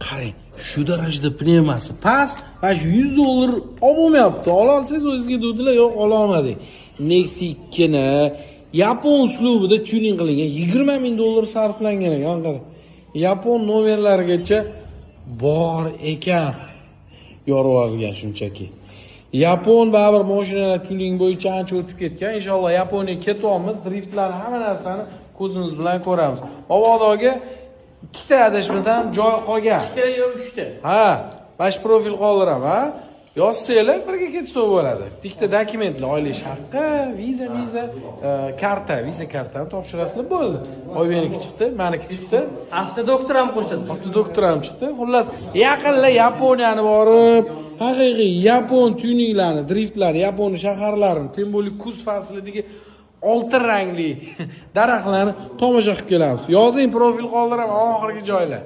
qarang, shu darajada pnevmasi past va shu $100 olib bo'lmayapti. Ola olsangiz o'zingizga dedilar, yo'q, ola olmadik. Nexi 2 ni Yapon uslubida tuning qilingan $20,000 sarflangan ekan, qarang. Yapon nomerlarigacha bor ekan. Yorib shunchaki. Yapon baribir mashinalar tuning bo'yicha ancha o'tib ketgan. Inshaalloh Yaponiyaga ketyapmiz. Driftlarni hamma narsani ko'zimiz bilan ko'ramiz. Ovodoga ikkita adashmadan joy qolgan. Ikkita yo uchta. Ha, bash profil qoldiraman, ha. Yozsanglar birga ketsa bo'ladi. Ikkita dokumentlar, oylik haqqi, viza, karta, viza kartani topshirasizlar bo'ldi. Oybeniki chiqdi, meniki chiqdi. Avtodoktor ham qo'shildi. Avtodoktor ham chiqdi. Xullas, yaqinda Yaponiyani borib, haqiqiy Yapon tuninglarni, driftlar, Yapon shaharlarini, tem bo'ldi kuz faslidagi oltin rangli daraxtlarni tomosha qilib kelamiz. Yozing, profil qoldiraman oxirgi joylar.